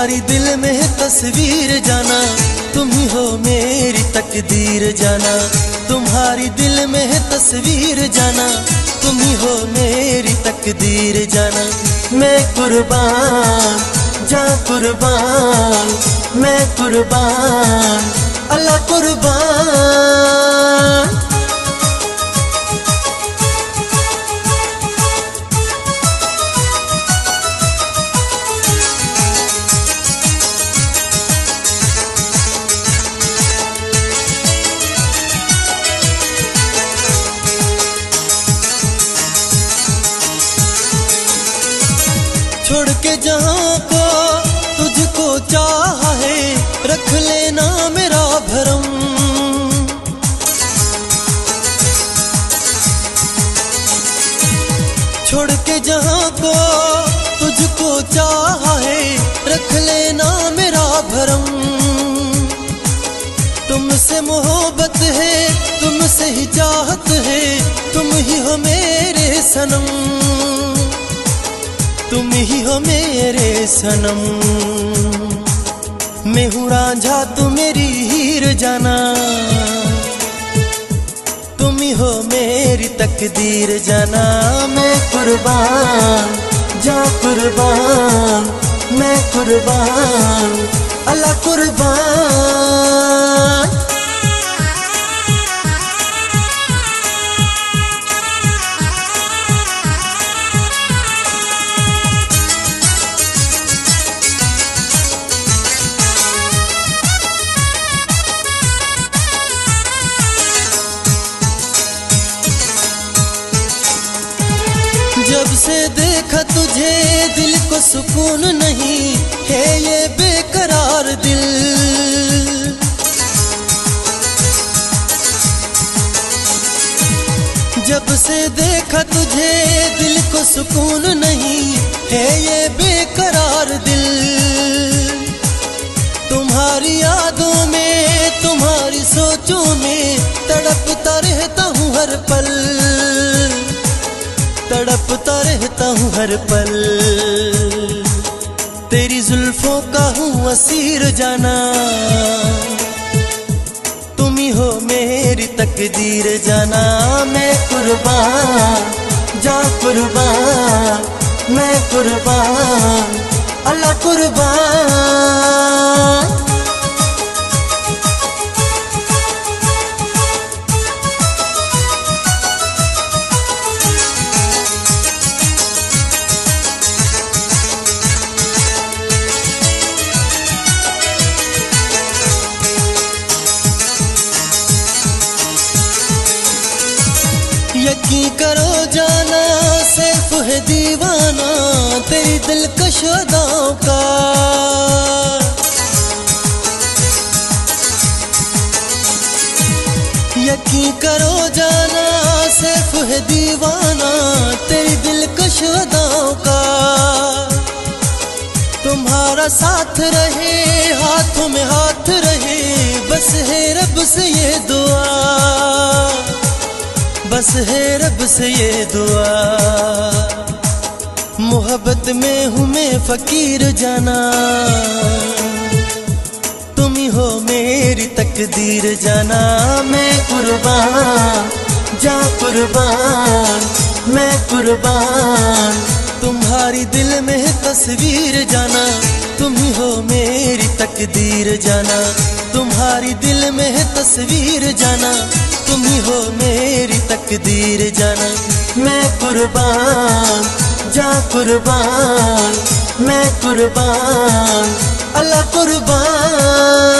तुम्हारी दिल में तस्वीर जाना, तुम ही हो मेरी तकदीर जाना। तुम्हारी दिल में तस्वीर जाना, तुम ही हो मेरी तकदीर जाना। मैं कुर्बान जा कुर्बान, मैं कुर्बान अल्लाह कुर्बान। छोड़ के जहाँ को तुझको चाहा है, रख लेना मेरा भरम। छोड़ के जहाँ को तुझको चाहा है, रख लेना मेरा भरम। तुमसे मोहब्बत है, तुमसे ही चाहत है, तुम ही हो मेरे सनम, तुम ही हो मेरे सनम। मैं हूँ रांझा तू मेरी हीर जाना, तुम ही हो मेरी तकदीर जाना। मैं कुर्बान जा कुर्बान, मैं कुर्बान अल्लाह कुर्बान। जब से देखा तुझे दिल को सुकून नहीं है, ये बेकरार दिल। जब से देखा तुझे दिल को सुकून नहीं है, ये बेकरार दिल। तुम्हारी यादों में, तुम्हारी सोचों में तड़पता रहता हूँ हर पल, तड़पता रहता हूँ हर पल। तेरी जुल्फों का हूँ असीर जाना, तुम ही हो मेरी तकदीर जाना। मैं कुर्बान जा कुर्बान, मैं कुर्बान अल्लाह कुर्बान। यकीन करो जाना सिर्फ है दीवाना तेरी दिलकश अदाओं का। यकीन करो जाना सिर्फ है दीवाना तेरी दिलकश अदाओं का। तुम्हारा साथ रहे, हाथों में हाथ रहे, बस है रब से ये दुआ, बस है रब से ये दुआ। मोहब्बत में हूँ मैं फकीर जाना, तुम ही हो मेरी तकदीर जाना। मैं कुर्बान जा कुर्बान, मैं कुर्बान। तुम्हारी दिल में तस्वीर जाना, तुम ही हो मेरी तकदीर जाना। तुम्हारी दिल में तस्वीर जाना, तुम ही हो मेरी तकदीर जाना। मैं कुर्बान जा कुर्बान, मैं कुर्बान अल्लाह कुर्बान।